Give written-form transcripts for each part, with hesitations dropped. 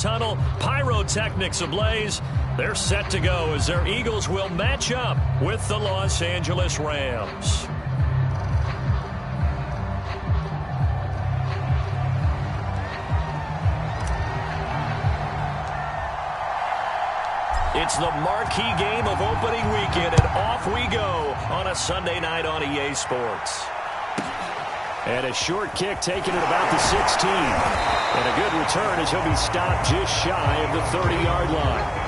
tunnel, pyrotechnics ablaze. They're set to go as their Eagles will match up with the Los Angeles Rams. It's the marquee game of opening weekend, and off we go on a Sunday night on EA Sports. And a short kick taken at about the 16. And a good return as he'll be stopped just shy of the 30-yard line.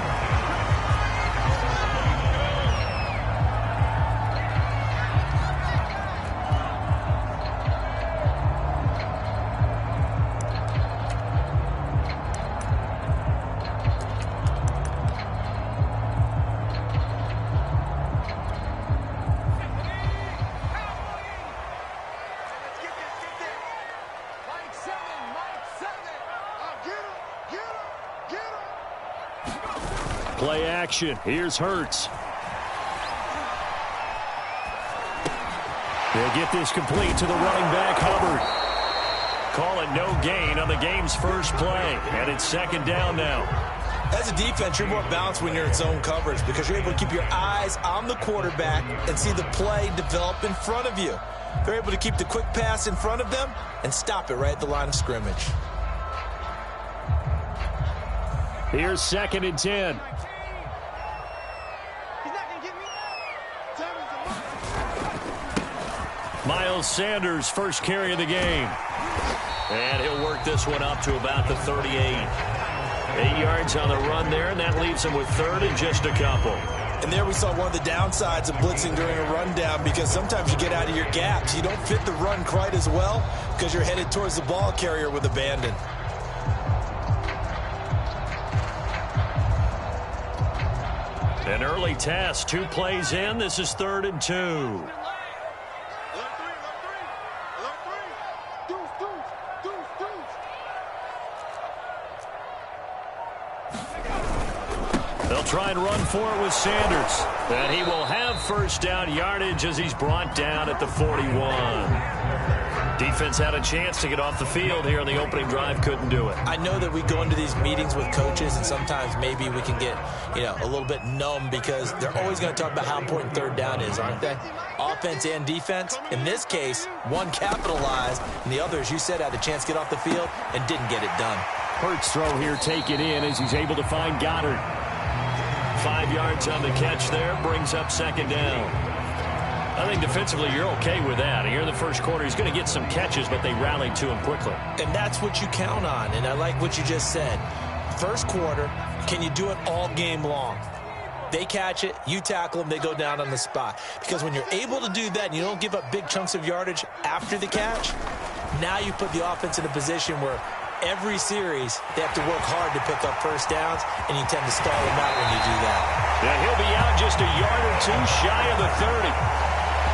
Play action. Here's Hurts. They'll get this complete to the running back, Hubbard. Call it no gain on the game's first play. And it's second down now. As a defense, you're more balanced when you're in zone coverage because you're able to keep your eyes on the quarterback and see the play develop in front of you. They're able to keep the quick pass in front of them and stop it right at the line of scrimmage. Here's second and 10. Miles Sanders, first carry of the game. And he'll work this one up to about the 38. 8 yards on the run there, and that leaves him with third and just a couple. And there we saw one of the downsides of blitzing during a rundown because sometimes you get out of your gaps. You don't fit the run quite as well because you're headed towards the ball carrier with abandon. An early test, 2 plays in. This is 3rd and 2. They'll try and run for it with Sanders. And he will have first down yardage as he's brought down at the 41. Defense had a chance to get off the field here on the opening drive, couldn't do it. I know that we go into these meetings with coaches and sometimes maybe we can get, a little bit numb because they're always going to talk about how important third down is, aren't they? Offense and defense. In this case, one capitalized and the other, as you said, had a chance to get off the field and didn't get it done. Hurts throw here taken in as he's able to find Goddard. 5 yards on the catch there, brings up second down. I think defensively you're okay with that. Here in the first quarter, he's going to get some catches, but they rallied to him quickly. And that's what you count on, and I like what you just said. First quarter, can you do it all game long? They catch it, you tackle them, they go down on the spot. Because when you're able to do that and you don't give up big chunks of yardage after the catch, now you put the offense in a position where every series, they have to work hard to pick up first downs, and you tend to stall them out when you do that. Yeah, he'll be out just a yard or two shy of the 30.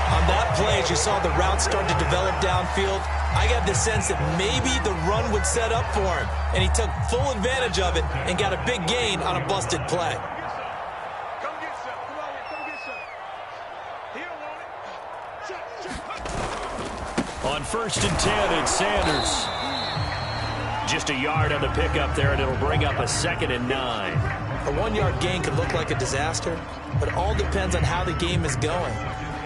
On that play, as you saw the route start to develop downfield, I got the sense that maybe the run would set up for him, and he took full advantage of it and got a big gain on a busted play. On 1st and 10, it's Sanders. Just a yard on the pickup there, and it'll bring up a 2nd and 9. A 1-yard gain could look like a disaster, but it all depends on how the game is going.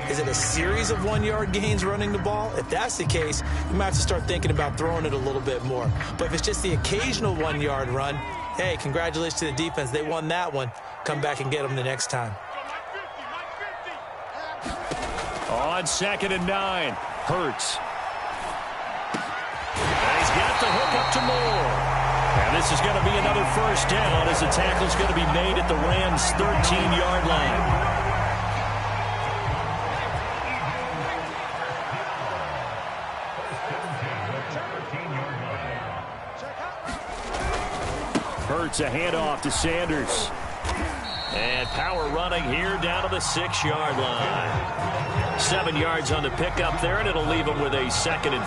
Is it a series of 1-yard gains running the ball? If that's the case, you might have to start thinking about throwing it a little bit more. But if it's just the occasional 1-yard run, hey, congratulations to the defense. They won that one. Come back and get them the next time. On 2nd and 9, Hurts. And he's got the hook up to Moore. And this is going to be another first down as the tackle's going to be made at the Rams' 13-yard line. Hurts a handoff to Sanders. And power running here down to the 6-yard line. 7 yards on the pickup there, and it'll leave him with a 2nd and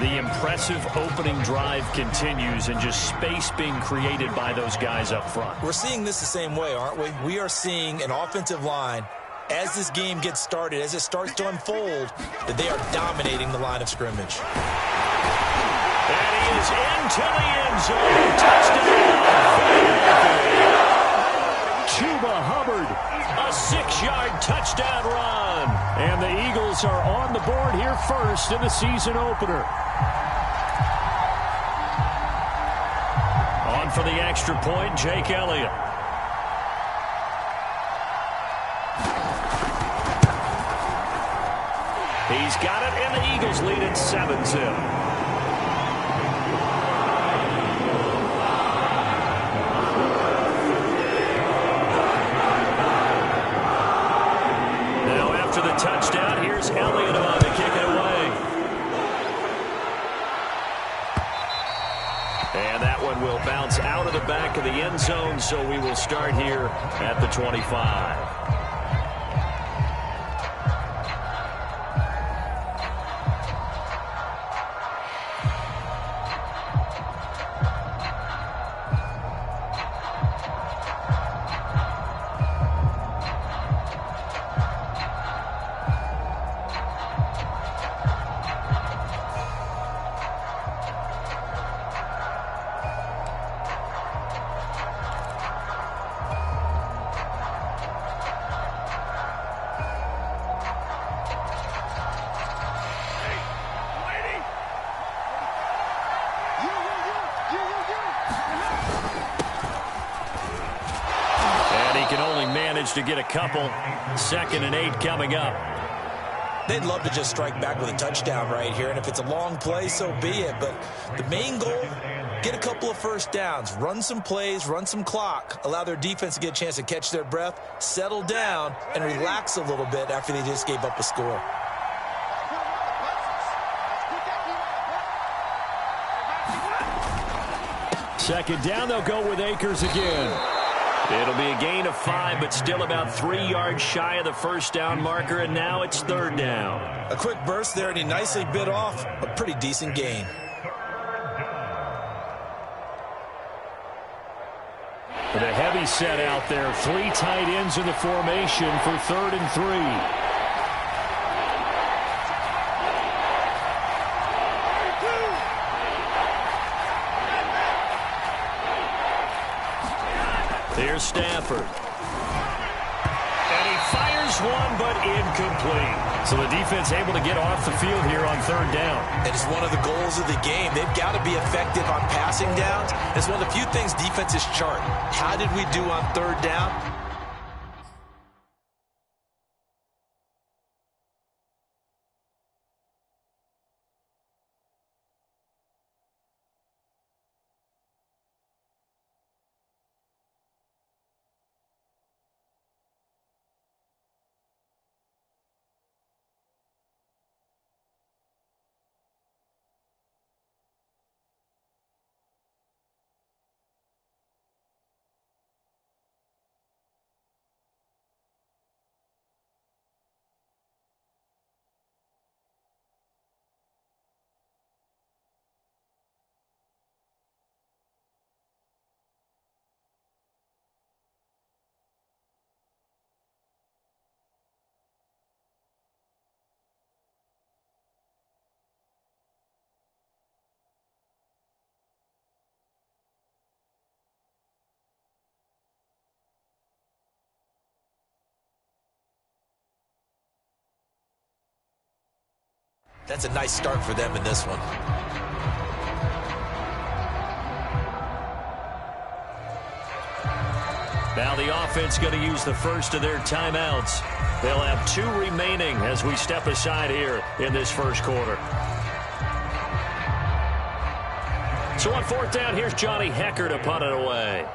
3. The impressive opening drive continues, and just space being created by those guys up front. We're seeing this the same way, aren't we? We are seeing an offensive line, as this game gets started, as it starts to unfold, that they are dominating the line of scrimmage. And he is into the end zone. Touchdown. points are on the board here first in the season opener. On for the extra point, Jake Elliott. He's got it, and the Eagles lead it 7-0. Touchdown. Here's Elliott on to kick it away. And that one will bounce out of the back of the end zone, so we will start here at the 25. To get a couple. 2nd and 8 coming up. They'd love to just strike back with a touchdown right here, and if it's a long play, so be it. But the main goal, get a couple of first downs, run some plays, run some clock, allow their defense to get a chance to catch their breath, settle down, and relax a little bit after they just gave up a score. Second down, they'll go with Akers again. It'll be a gain of 5, but still about 3 yards shy of the first down marker, and now it's 3rd down. A quick burst there, and he nicely bit off a pretty decent gain. With a heavy set out there, 3 tight ends in the formation for 3rd and 3. Here's Stafford. And he fires one, but incomplete. So the defense able to get off the field here on 3rd down. It is one of the goals of the game. They've got to be effective on passing downs. It's one of the few things defenses chart. How did we do on 3rd down? That's a nice start for them in this one. Now the offense going to use the first of their timeouts. They'll have 2 remaining as we step aside here in this first quarter. So on 4th down, here's Johnny Hekker to punt it away.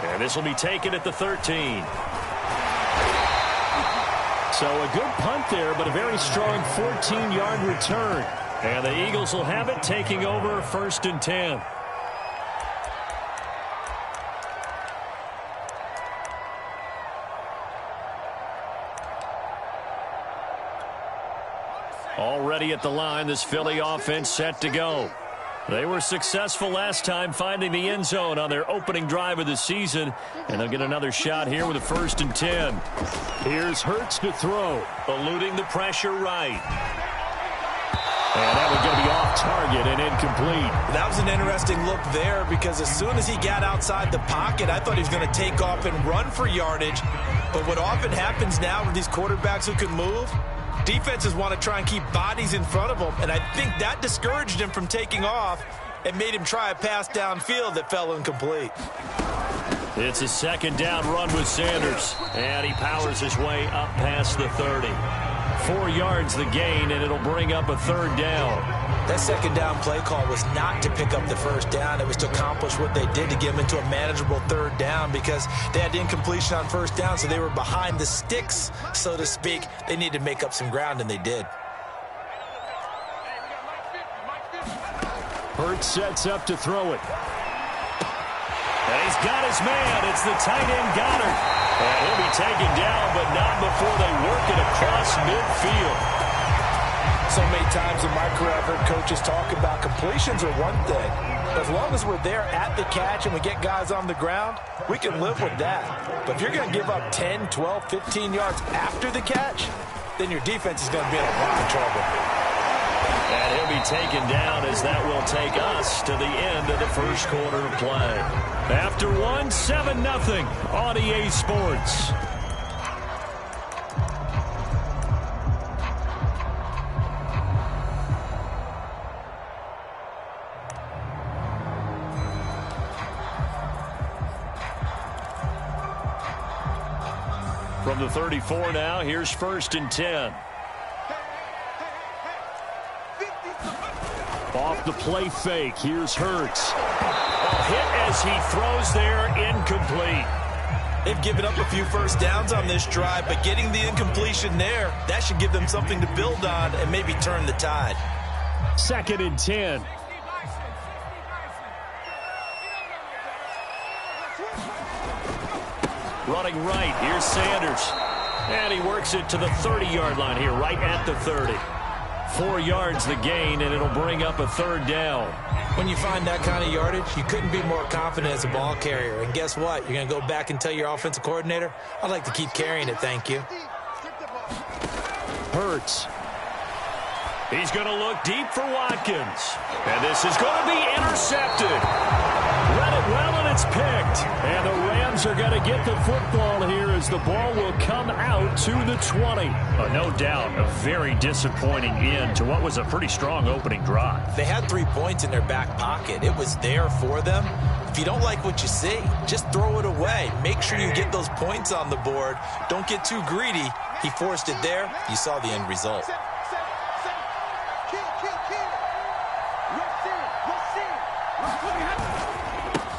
And this will be taken at the 13. So a good punt there, but a very strong 14-yard return. And the Eagles will have it, taking over 1st and 10. Already at the line, this Philly offense set to go. They were successful last time finding the end zone on their opening drive of the season, and they'll get another shot here with a 1st and 10. Here's Hurts to throw. Eluding the pressure right. And that was going to be off target and incomplete. That was an interesting look there because as soon as he got outside the pocket, I thought he was going to take off and run for yardage. But what often happens now with these quarterbacks who can move, defenses want to try and keep bodies in front of them, and I think that discouraged him from taking off and made him try a pass downfield that fell incomplete. It's a 2nd down run with Sanders, and he powers his way up past the 30. 4 yards the gain, and it'll bring up a 3rd down. That 2nd down play call was not to pick up the 1st down. It was to accomplish what they did to get them into a manageable 3rd down because they had incompletion on 1st down, so they were behind the sticks, so to speak. They needed to make up some ground, and they did. Hurts sets up to throw it. And he's got his man. It's the tight end Goddard. And he'll be taken down, but not before they work it across midfield. So many times in my career I've heard coaches talk about completions are one thing. As long as we're there at the catch and we get guys on the ground, we can live with that. But if you're going to give up 10, 12, 15 yards after the catch, then your defense is going to be in a lot of trouble. And he'll be taken down as that will take us to the end of the 1st quarter of play. After 7-0 on EA Sports. From the 34 now, here's 1st and 10. Off the play fake, here's Hurts. Hit as he throws there, incomplete. They've given up a few 1st downs on this drive, but getting the incompletion there, that should give them something to build on and maybe turn the tide. 2nd and 10. Running right, here's Sanders. And he works it to the 30-yard line here, right at the 30. 4 yards the gain, and it'll bring up a 3rd down. When you find that kind of yardage, you couldn't be more confident as a ball carrier. And guess what? You're going to go back and tell your offensive coordinator, I'd like to keep carrying it, thank you. Hurts. He's going to look deep for Watkins. And this is going to be intercepted. Read it well, and it's picked. And the Rams are going to get the football here as the ball will come out to the 20. No doubt, a very disappointing end to what was a pretty strong opening drive. They had 3 points in their back pocket. It was there for them. If you don't like what you see, just throw it away. Make sure you get those points on the board. Don't get too greedy. He forced it there. You saw the end result.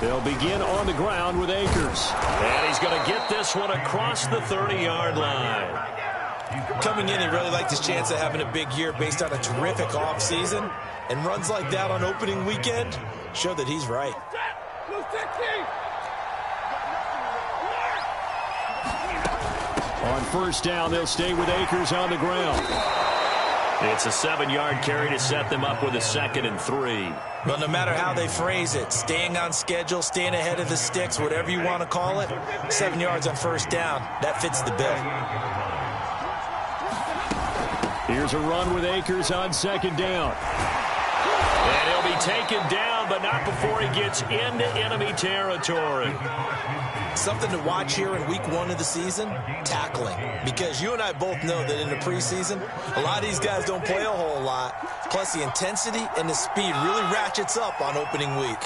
They'll begin on the ground with Akers. And he's going to get this one across the 30-yard line. Coming in, he really liked his chance of having a big year based on a terrific offseason. And runs like that on opening weekend show that he's right. On 1st down, they'll stay with Akers on the ground. It's a 7-yard carry to set them up with a 2nd and 3. Well, no matter how they phrase it, staying on schedule, staying ahead of the sticks, whatever you want to call it, 7 yards on 1st down, that fits the bill. Here's a run with Akers on 2nd down. And he'll be taken down, but not before he gets into enemy territory. Something to watch here in week 1 of the season, tackling. Because you and I both know that in the preseason, a lot of these guys don't play a whole lot. Plus the intensity and the speed really ratchets up on opening week.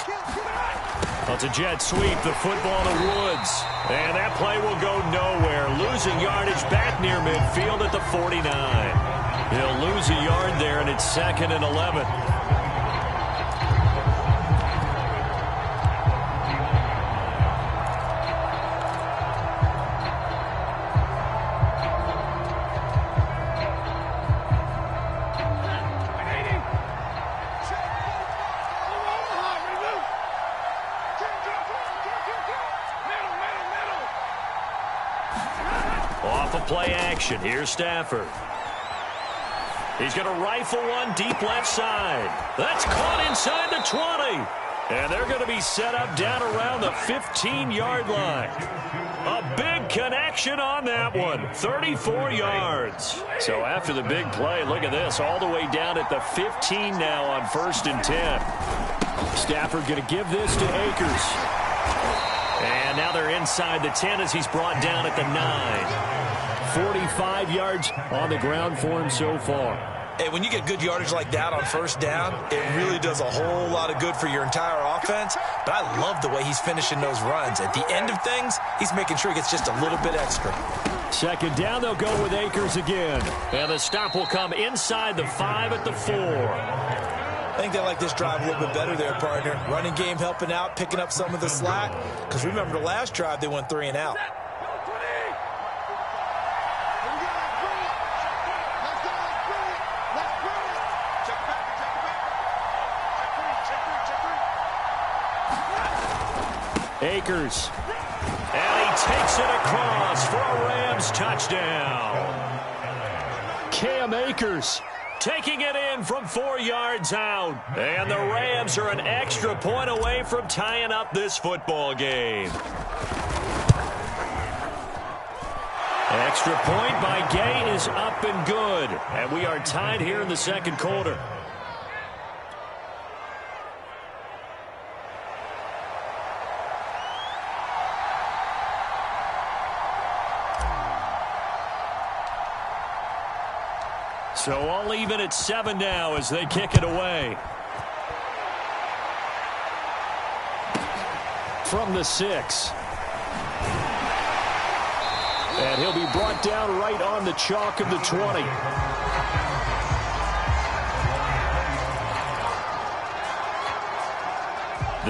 Well, it's a jet sweep, the football to Woods. And that play will go nowhere. Losing yardage back near midfield at the 49. He'll lose a yard there, and it's 2nd and 11. Off of play action, here's Stafford. He's going to rifle one deep left side. That's caught inside the 20. And they're going to be set up down around the 15-yard line. A big connection on that one. 34 yards. So after the big play, look at this. All the way down at the 15 now on 1st and 10. Stafford going to give this to Akers. And now they're inside the 10 as he's brought down at the 9. 45 yards on the ground for him so far. Hey, when you get good yardage like that on 1st down, it really does a whole lot of good for your entire offense. But I love the way he's finishing those runs. At the end of things, he's making sure he gets just a little bit extra. 2nd down, they'll go with Akers again. And the stop will come inside the 5 at the 4. I think they like this drive a little bit better there, partner. Running game helping out, picking up some of the slack. Because remember, the last drive, they went 3 and out. Akers. And he takes it across for a Rams touchdown. Cam Akers taking it in from 4 yards out. And the Rams are an extra point away from tying up this football game. Extra point by Gay is up and good. And we are tied here in the 2nd quarter. So all even at 7 now as they kick it away. From the 6. And he'll be brought down right on the chalk of the 20.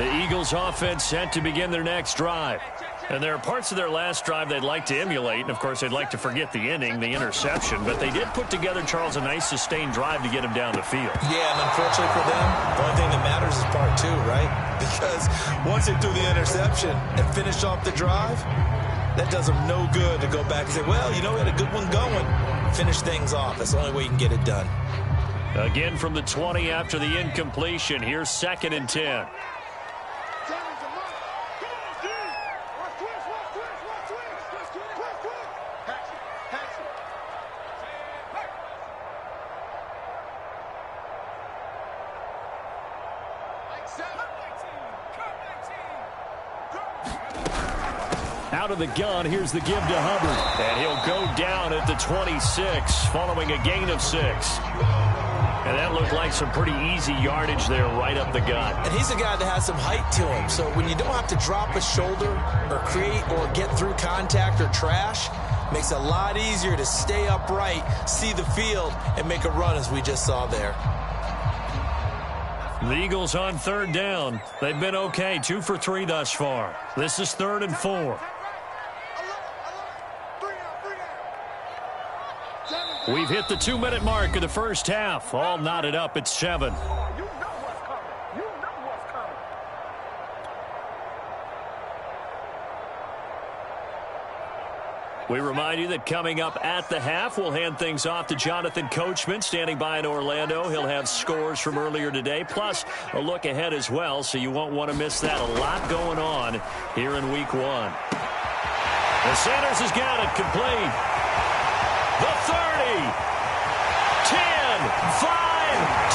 The Eagles offense set to begin their next drive. And there are parts of their last drive they'd like to emulate. And, of course, they'd like to forget the inning, the interception. But they did put together, Charles, a nice sustained drive to get him down the field. Yeah, and unfortunately for them, the only thing that matters is part 2, right? Because once they threw the interception and finished off the drive, that does them no good to go back and say, well, you know, we had a good one going. Finish things off. That's the only way you can get it done. Again from the 20 after the incompletion. Here's 2nd and 10. Out of the gun, here's the give to Hubbard. And he'll go down at the 26 following a gain of 6. And that looked like some pretty easy yardage there right up the gut. And he's a guy that has some height to him. So when you don't have to drop a shoulder or create or get through contact or trash, makes it a lot easier to stay upright, see the field, and make a run as we just saw there. The Eagles on 3rd down. They've been okay, 2 for 3 thus far. This is 3rd and 4. We've hit the 2-minute mark of the first half. All knotted up at 7. We remind you that coming up at the half, we'll hand things off to Jonathan Coachman, standing by in Orlando. He'll have scores from earlier today, plus a look ahead as well, so you won't want to miss that. A lot going on here in Week 1. And Sanders has got it complete. The 30, 10, 5,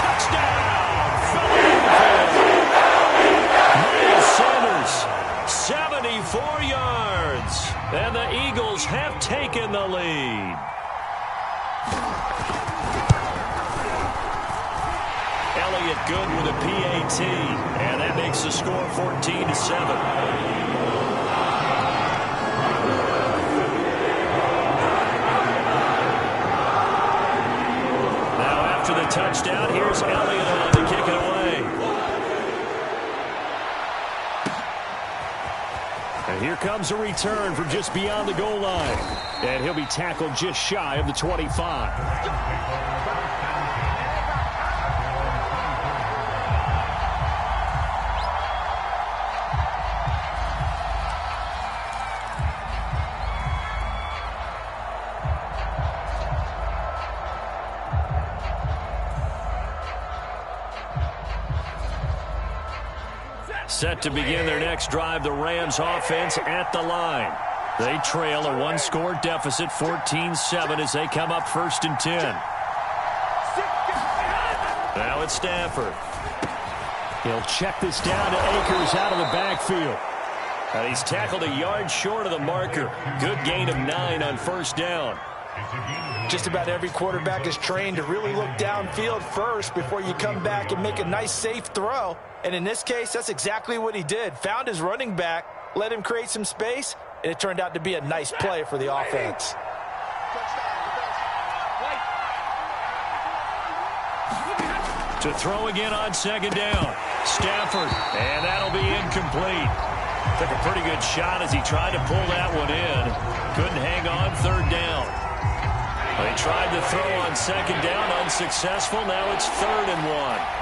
touchdown! Miles Sanders, 74 yards. And the Eagles have taken the lead. Elliott good with a PAT. And that makes the score 14-7. After the touchdown, here's Elliott on to kick it away. And here comes a return from just beyond the goal line. And he'll be tackled just shy of the 25. Set to begin their next drive, the Rams offense at the line. They trail a one-score deficit, 14-7, as they come up 1st and 10. Now it's Stafford. He'll check this down to Akers out of the backfield. And he's tackled a yard short of the marker. Good gain of 9 on 1st down. Just about every quarterback is trained to really look downfield first before you come back and make a nice, safe throw. And in this case, that's exactly what he did. Found his running back, let him create some space, and it turned out to be a nice play for the offense. To throw again on 2nd down. Stafford, and that'll be incomplete. Took a pretty good shot as he tried to pull that one in. Couldn't hang on 3rd down. They tried to throw on 2nd down, unsuccessful. Now it's 3rd and 1.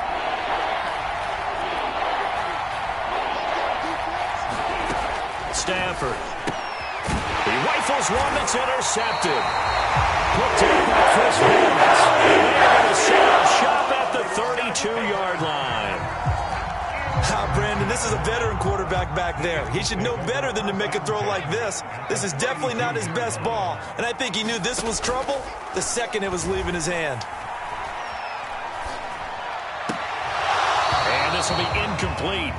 Stafford. He rifles one that's intercepted. Picked up by Chris Williams. They're going to set up shop at the 32-yard line. Brandon, this is a veteran quarterback back there. He should know better than to make a throw like this. This is definitely not his best ball, and I think he knew this was trouble the second it was leaving his hand. And this will be incomplete.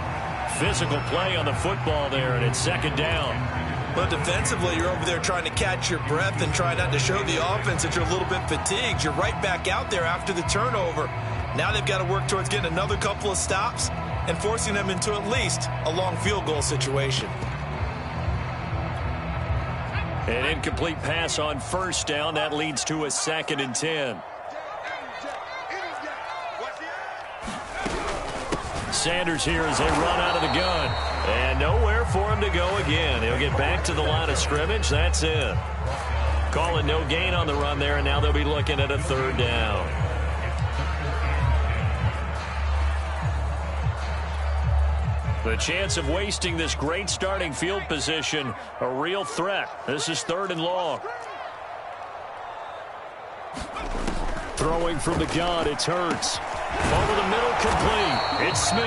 Physical play on the football there, and it's 2nd down. But defensively, you're over there trying to catch your breath and try not to show the offense that you're a little bit fatigued. You're right back out there after the turnover. Now they've got to work towards getting another couple of stops and forcing them into at least a long field goal situation. An incomplete pass on 1st down. That leads to a 2nd and 10. Sanders here as they run out of the gun. And nowhere for him to go again. He'll get back to the line of scrimmage. That's it. Calling no gain on the run there, and now they'll be looking at a 3rd down. The chance of wasting this great starting field position, a real threat. This is 3rd and long. Throwing from the gun, it's Hurts. Over the middle, complete. It's Smith.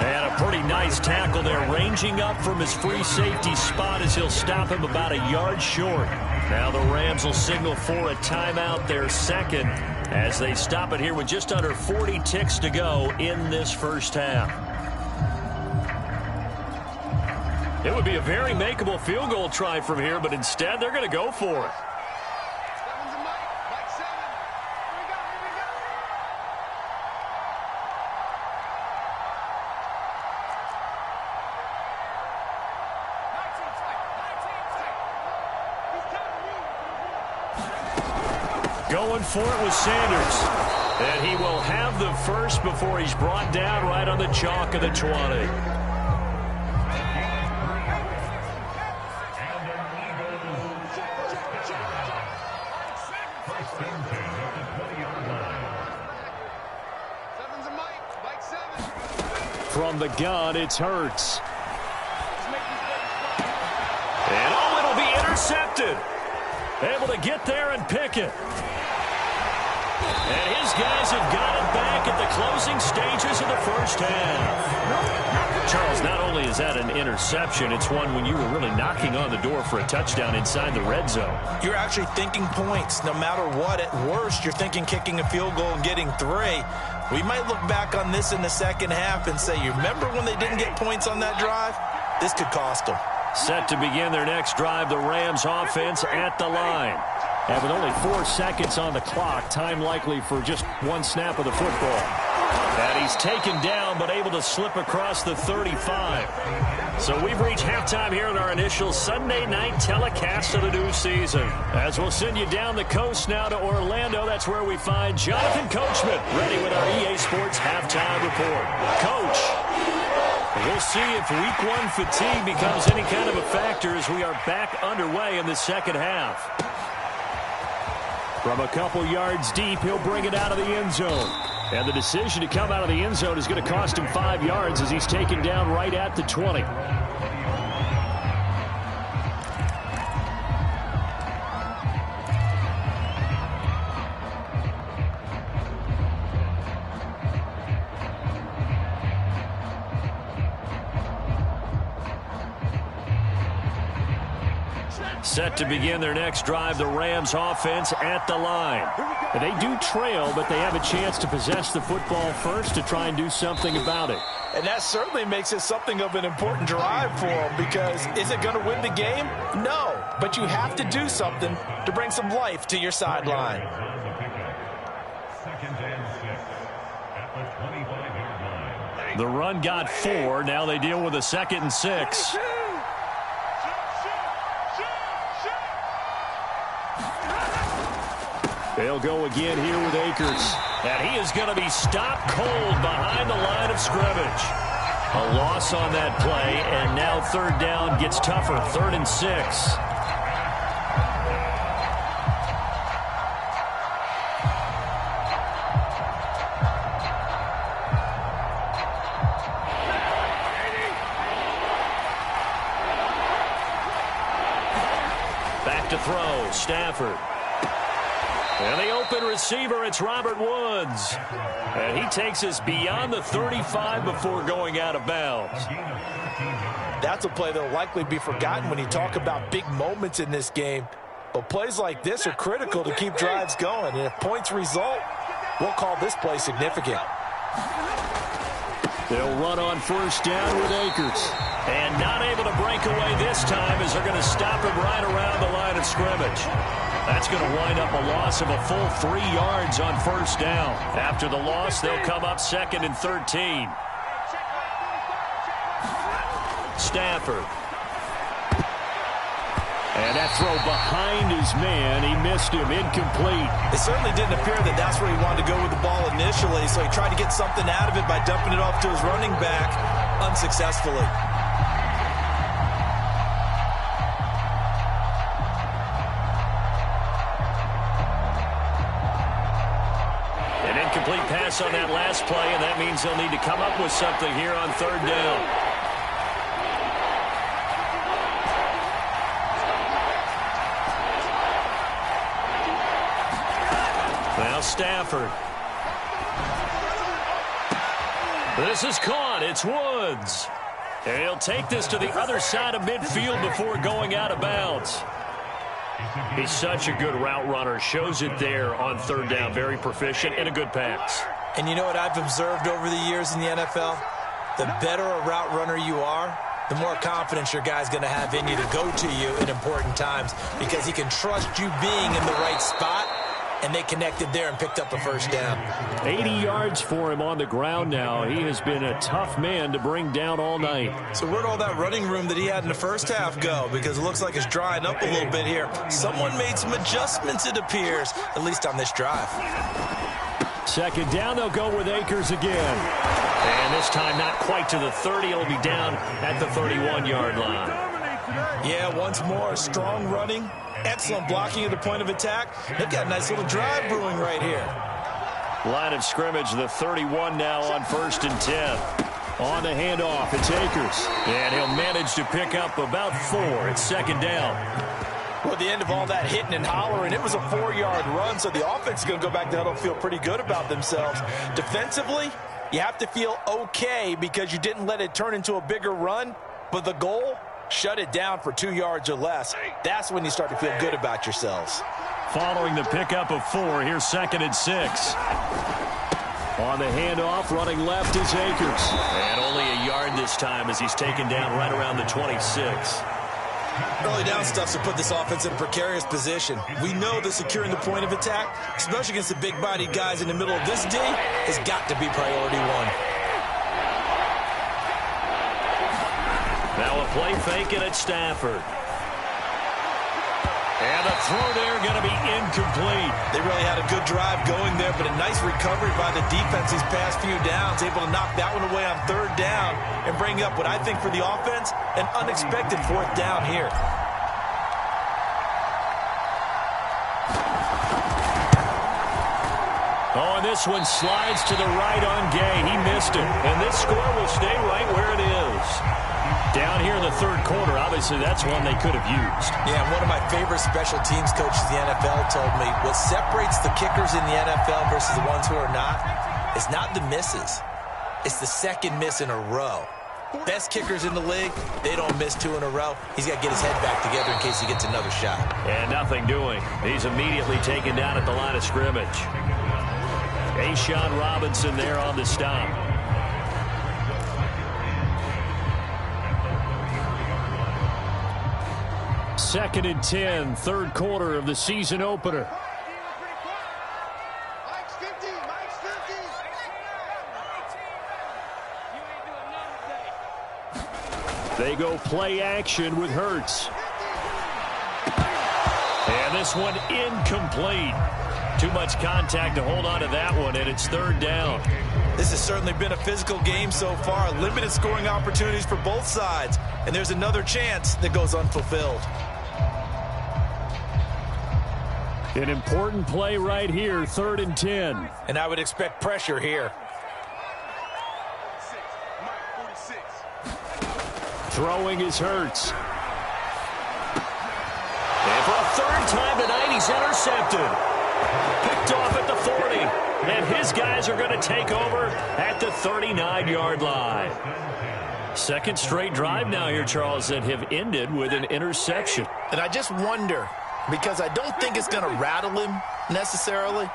And a pretty nice tackle there, ranging up from his free safety spot as he'll stop him about a yard short. Now the Rams will signal for a timeout, their 2nd, as they stop it here with just under 40 ticks to go in this 1st half. It would be a very makeable field goal try from here, but instead they're going to go for it. Going for it with Sanders. And he will have the first before he's brought down right on the chalk of the 20. From the gun, it's Hurts. And it'll be intercepted. Able to get there and pick it. And his guys have got it back at the closing stages of the 1st half. Charles, not only is that an interception, it's one when you were really knocking on the door for a touchdown inside the red zone. You're actually thinking points. No matter what, at worst, you're thinking kicking a field goal and getting 3. We might look back on this in the 2nd half and say, you remember when they didn't get points on that drive? This could cost them. Set to begin their next drive, the Rams offense at the line. And with only 4 seconds on the clock, time likely for just one snap of the football. And he's taken down, but able to slip across the 35. So we've reached halftime here in our initial Sunday night telecast of the new season. As we'll send you down the coast now to Orlando, that's where we find Jonathan Coachman, ready with our EA Sports halftime report. Coach, we'll see if week 1 fatigue becomes any kind of a factor as we are back underway in the 2nd half. From a couple yards deep, he'll bring it out of the end zone. And the decision to come out of the end zone is going to cost him 5 yards as he's taken down right at the 20. Set to begin their next drive, the Rams offense at the line. They do trail, but they have a chance to possess the football first to try and do something about it. And that certainly makes it something of an important drive for them, because is it going to win the game? No, but you have to do something to bring some life to your sideline. The run got 4. Now they deal with a 2nd and 6. They'll go again here with Akers. And he is going to be stopped cold behind the line of scrimmage. A loss on that play, and now 3rd down gets tougher. 3rd and 6. Back to throw, Stafford. And the open receiver, it's Robert Woods. And he takes us beyond the 35 before going out of bounds. That's a play that will likely be forgotten when you talk about big moments in this game. But plays like this are critical to keep drives going. And if points result, we'll call this play significant. They'll run on 1st down with Akers. And not able to break away this time as they're going to stop him right around the line of scrimmage. That's going to wind up a loss of a full 3 yards on 1st down. After the loss, they'll come up 2nd and 13. Stafford. And that throw behind his man, he missed him, incomplete. It certainly didn't appear that that's where he wanted to go with the ball initially, so he tried to get something out of it by dumping it off to his running back unsuccessfully. An incomplete pass on that last play, and that means they'll need to come up with something here on 3rd down. Now Stafford. This is caught. It's Woods. And he'll take this to the other side of midfield before going out of bounds. He's such a good route runner. Shows it there on 3rd down. Very proficient and a good pass. And you know what I've observed over the years in the NFL? The better a route runner you are, the more confidence your guy's going to have in you to go to you in important times, because he can trust you being in the right spot. And they connected there and picked up a 1st down. 80 yards for him on the ground now. He has been a tough man to bring down all night. So where'd all that running room that he had in the 1st half go? Because it looks like it's drying up a little bit here. Someone made some adjustments, it appears, at least on this drive. 2nd down, they'll go with Akers again. And this time not quite to the 30. It'll be down at the 31-yard line. Yeah, once more, strong running. Excellent blocking at the point of attack. They've got a nice little drive brewing right here. Line of scrimmage, the 31 now on 1st and 10. On the handoff, it's Akers. And he'll manage to pick up about 4. It's 2nd down. Well, at the end of all that hitting and hollering, it was a 4-yard run, so the offense is going to go back to huddle and feel pretty good about themselves. Defensively, you have to feel okay because you didn't let it turn into a bigger run, but the goal, shut it down for 2 yards or less. That's when you start to feel good about yourselves. Following the pickup of 4, here's 2nd and 6. On the handoff, running left is Akers. And only a yard this time as he's taken down right around the 26. Early down stuff to put this offense in a precarious position. We know that securing the point of attack, especially against the big-bodied guys in the middle of this D, has got to be priority 1. Now a play fake it at Stafford. And the throw there going to be incomplete. They really had a good drive going there, but a nice recovery by the defense these past few downs, able to knock that one away on 3rd down and bring up what I think for the offense, an unexpected 4th down here. Oh, and this one slides to the right on Gay. He missed it. And this score will stay right where it is. Down here in the 3rd quarter, obviously that's one they could have used. Yeah, one of my favorite special teams coaches in the NFL told me what separates the kickers in the NFL versus the ones who are not is not the misses. It's the 2nd miss in a row. Best kickers in the league, they don't miss 2 in a row. He's got to get his head back together in case he gets another shot. And nothing doing. He's immediately taken down at the line of scrimmage. A'Shawn Robinson there on the stop. Second and 10, third quarter of the season opener. They go play action with Hurts. And this one incomplete. Too much contact to hold on to that one, and it's third down. This has certainly been a physical game so far. Limited scoring opportunities for both sides. And there's another chance that goes unfulfilled. An important play right here, third and 10. And I would expect pressure here. Throwing is Hurts. And for a third time tonight, he's intercepted. Picked off at the 40. And his guys are going to take over at the 39-yard line. Second straight drive now here, Charles, that have ended with an interception. And I just wonder, because I don't think it's going to rattle him necessarily,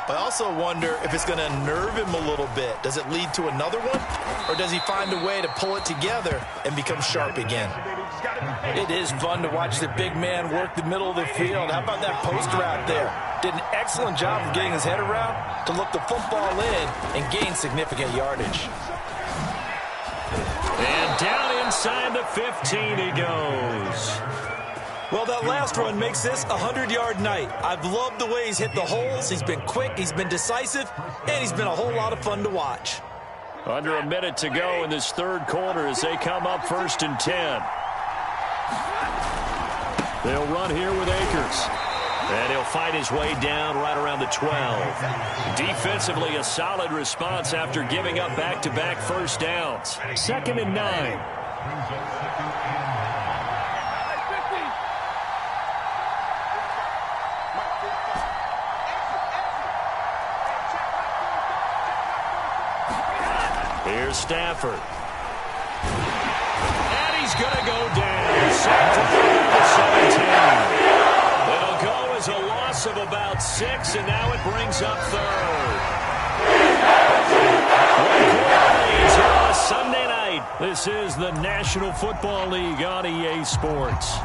but I also wonder if it's going to nerve him a little bit. Does it lead to another one? Or does he find a way to pull it together and become sharp again? It is fun to watch the big man work the middle of the field. How about that post route there? Did an excellent job of getting his head around to look the football in and gain significant yardage. And down inside the 15 he goes. Well, that last run makes this a 100-yard night. I've loved the way he's hit the holes. He's been quick, he's been decisive, and he's been a whole lot of fun to watch. Under a minute to go in this third quarter as they come up first and 10. They'll run here with Akers. And he'll fight his way down right around the 12. Defensively, a solid response after giving up back-to-back first downs. Second and 9. Here's Stafford. And he's going to go down. Sacked around the 17. It'll go as a loss of about 6, and now it brings up third. One here on a Sunday night. This is the National Football League on EA Sports.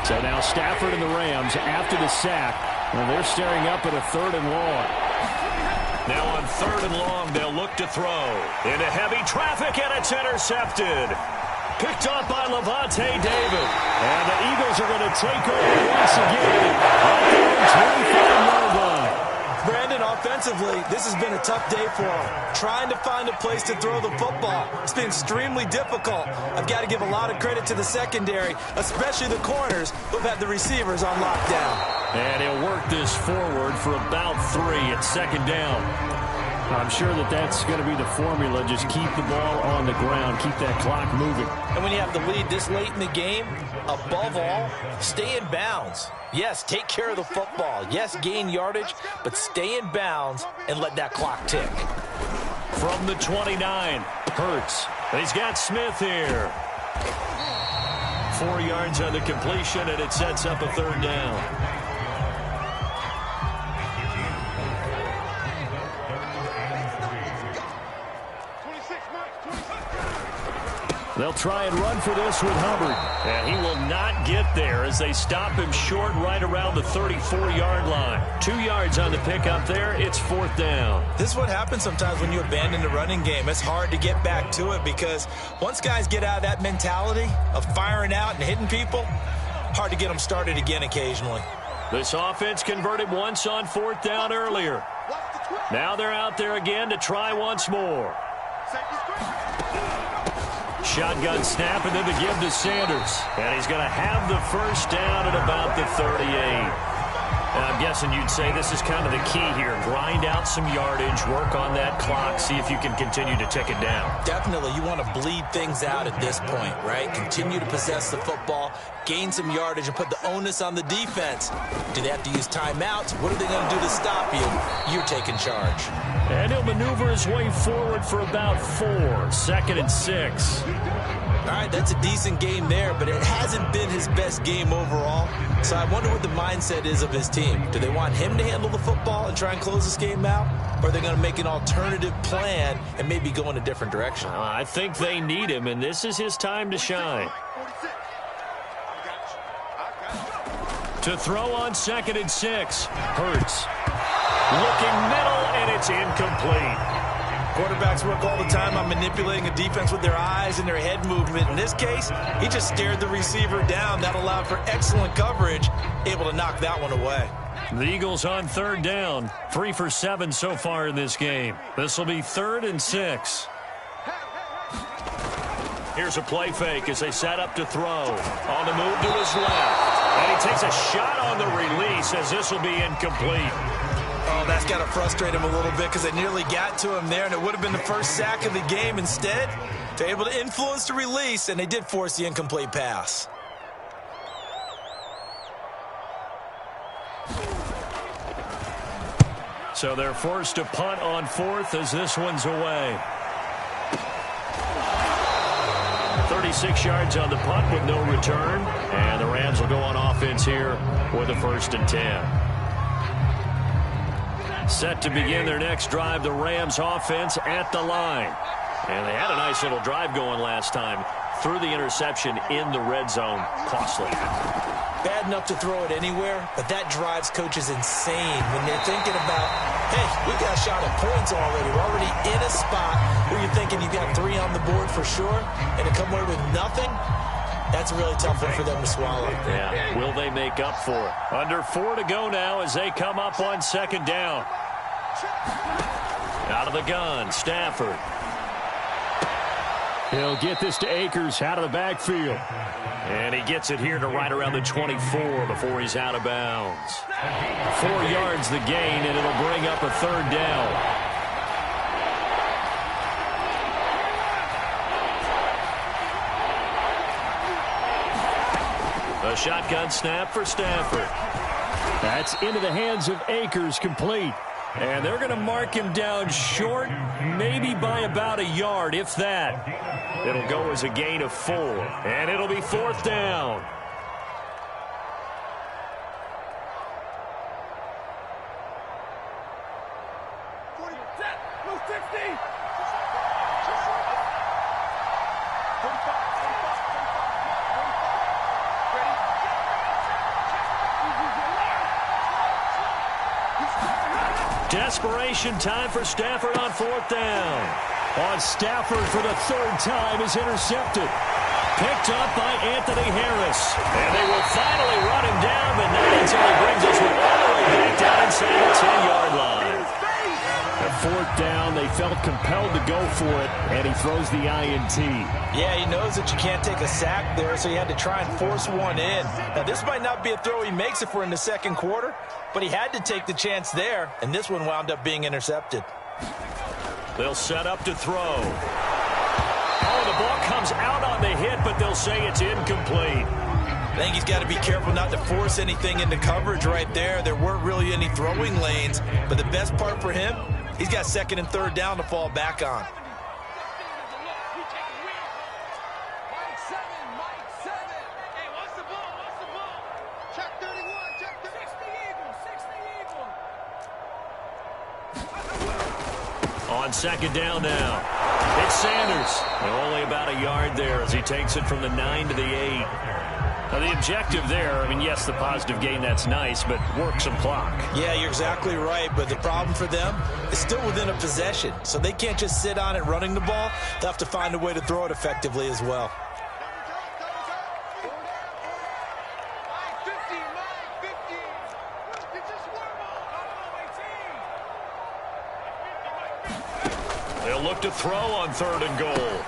So now Stafford and the Rams after the sack. Well, they're staring up at a third and long. Now on third and long, they'll look to throw. Into heavy traffic, and it's intercepted. Picked off by Lavonte David. And the Eagles are going to take over once again at their own 25-yard line. Brandon, offensively, this has been a tough day for him. Trying to find a place to throw the football. It's been extremely difficult. I've got to give a lot of credit to the secondary, especially the corners who've had the receivers on lockdown. And he'll work this forward for about 3 at second down. I'm sure that that's going to be the formula. Just keep the ball on the ground. Keep that clock moving. And when you have the lead this late in the game, above all, stay in bounds. Yes, take care of the football. Yes, gain yardage, but stay in bounds and let that clock tick. From the 29, Hurts. He's got Smith here. 4 yards on the completion, and it sets up a third down. They'll try and run for this with Hubbard. And he will not get there as they stop him short right around the 34-yard line. 2 yards on the pickup there. It's fourth down. This is what happens sometimes when you abandon the running game. It's hard to get back to it because once guys get out of that mentality of firing out and hitting people, hard to get them started again occasionally. This offense converted once on fourth down earlier. Now they're out there again to try once more. Shotgun snap, and then the give to Sanders. And he's going to have the first down at about the 38. And I'm guessing you'd say this is kind of the key here. Grind out some yardage, work on that clock, see if you can continue to tick it down. Definitely. You want to bleed things out at this point, right? Continue to possess the football, gain some yardage, and put the onus on the defense. Do they have to use timeouts? What are they going to do to stop you? You're taking charge. And he'll maneuver his way forward for about 4. 2nd and 6. All right, that's a decent game there, but it hasn't been his best game overall. So I wonder what the mindset is of his team. Do they want him to handle the football and try and close this game out? Or are they going to make an alternative plan and maybe go in a different direction? I think they need him, and this is his time to shine. To throw on 2nd and 6. Hurts. Looking middle, and it's incomplete. Quarterbacks work all the time on manipulating a defense with their eyes and their head movement. In this case, he just stared the receiver down. That allowed for excellent coverage, able to knock that one away. The Eagles on 3rd down. 3 for 7 so far in this game. This will be 3rd and 6. Here's a play fake as they set up to throw. On the move to his left. And he takes a shot on the release as this will be incomplete. Oh, that's got to frustrate him a little bit because they nearly got to him there, and it would have been the first sack of the game. Instead, they're able to influence the release, and they did force the incomplete pass. So they're forced to punt on 4th as this one's away. 36 yards on the punt with no return. And the Rams will go on offense here with a 1st and 10. Set to begin their next drive, the Rams offense at the line. And they had a nice little drive going last time. Threw the interception in the red zone. Costly. Bad enough to throw it anywhere, but that drives coaches insane when they're thinking about, hey, we got a shot at points already. We're already in a spot where you're thinking you got 3 on the board for sure, and to come away with nothing, that's a really tough one for them to swallow. Yeah, will they make up for it? Under 4 to go now as they come up on 2nd down. Out of the gun, Stafford. He'll get this to Akers out of the backfield. And he gets it here to right around the 24 before he's out of bounds. 4 yards the gain, and it'll bring up a 3rd down. A shotgun snap for Stafford. That's into the hands of Akers, complete. And they're going to mark him down short, maybe by about a yard, if that. It'll go as a gain of 4. And it'll be 4th down. Desperation time for Stafford on 4th down. On Stafford for the 3rd time is intercepted. Picked up by Anthony Harris. And they will finally run him down, but not until he brings us all the way back down inside the 10-yard line. At 4th down, they felt compelled to go for it, and he throws the INT. Yeah, he knows that you can't take a sack there, so he had to try and force one in. Now, this might not be a throw he makes if we're in the 2nd quarter, but he had to take the chance there, and this one wound up being intercepted. They'll set up to throw. Oh, the ball comes out on the hit, but they'll say it's incomplete. I think he's got to be careful not to force anything into coverage right there. There weren't really any throwing lanes, but the best part for him, he's got 2nd and 3rd down to fall back on. On 2nd down now. It's Sanders. And only about a yard there as he takes it from the 9 to the 8. Now the objective there, I mean, yes, the positive gain, that's nice, but work some clock. Yeah, you're exactly right, but the problem for them is still within a possession. So they can't just sit on it running the ball. They'll have to find a way to throw it effectively as well. They'll look to throw on 3rd and goal.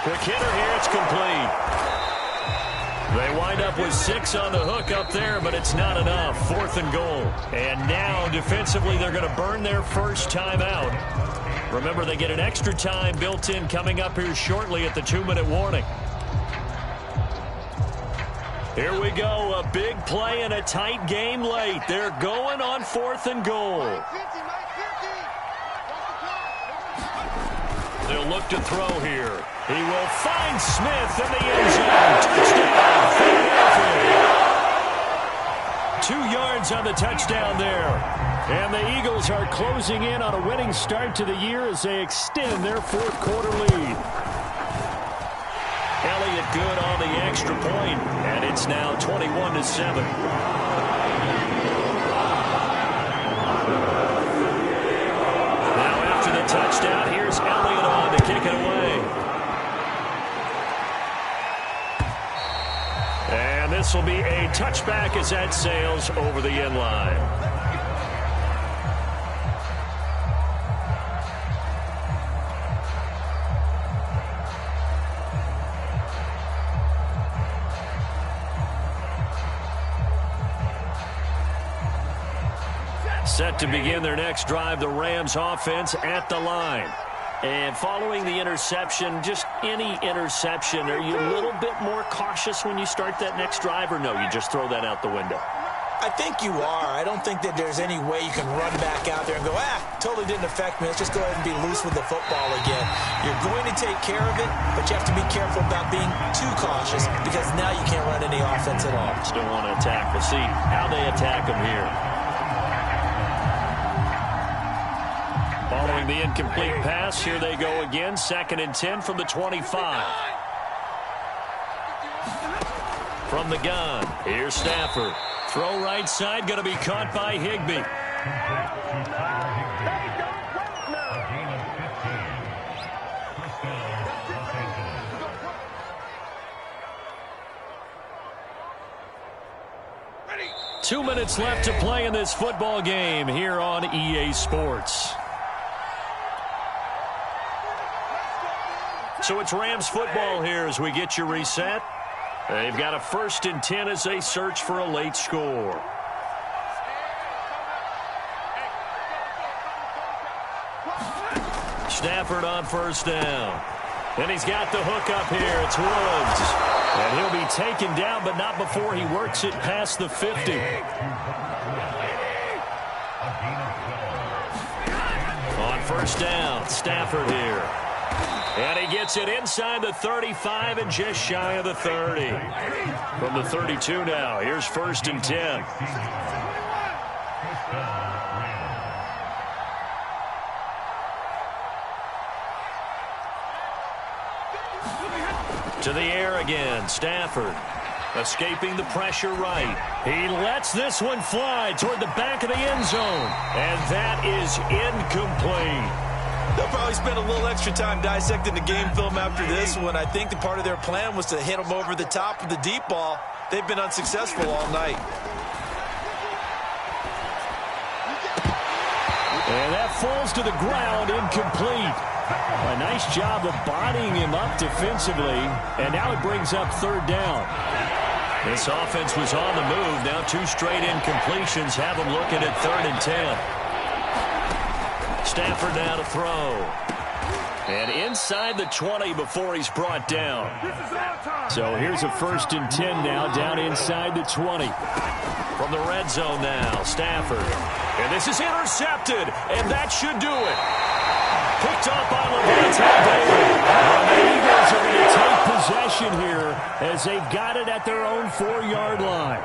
Quick hitter here, it's complete. They wind up with 6 on the hook up there, but it's not enough. 4th and goal. And now, defensively, they're going to burn their first time out. Remember, they get an extra time built in coming up here shortly at the 2-minute warning. Here we go, a big play and a tight game late. They're going on 4th and goal. They'll look to throw here. He will find Smith in the end zone. Touchdown, Philadelphia. 2 yards on the touchdown there. And the Eagles are closing in on a winning start to the year as they extend their 4th quarter lead. Elliott good on the extra point, and it's now 21-7. Now after the touchdown, here's Elliott on to kick it away. And this will be a touchback as that sails over the end line. Set to begin their next drive, the Rams offense at the line. And following the interception, just any interception, are you a little bit more cautious when you start that next drive, or no, you just throw that out the window? I think you are. I don't think that there's any way you can run back out there and go, totally didn't affect me. Let's just go ahead and be loose with the football again. You're going to take care of it, but you have to be careful about being too cautious because now you can't run any offense at all. Still want to attack. We'll see how they attack them here. Following the incomplete pass, here they go again. 2nd and 10 from the 25. From the gun, here's Stafford. Throw right side, going to be caught by Higbee. Ready. 2 minutes left to play in this football game here on EA Sports. So it's Rams football here as we get you reset. They've got a 1st and 10 as they search for a late score. Stafford on 1st down. And he's got the hook up here. It's Woods. And he'll be taken down, but not before he works it past the 50. On 1st down, Stafford here. And he gets it inside the 35 and just shy of the 30. From the 32 now, here's 1st and 10. To the air again, Stafford. Escaping the pressure right. He lets this one fly toward the back of the end zone. And that is incomplete. They'll probably spend a little extra time dissecting the game film after this one. I think the part of their plan was to hit them over the top of the deep ball. They've been unsuccessful all night. And that falls to the ground, incomplete. A nice job of bodying him up defensively, and now it brings up 3rd down. This offense was on the move. Now 2 straight incompletions have them looking at 3rd and 10. Stafford now to throw. And inside the 20 before he's brought down. So here's a 1st and 10 now, down inside the 20. From the red zone now, Stafford. And this is intercepted, and that should do it. Picked up by Levante David. And the Eagles are going to take possession here as they've got it at their own 4-yard line.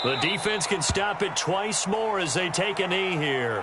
The defense can stop it twice more as they take a knee here.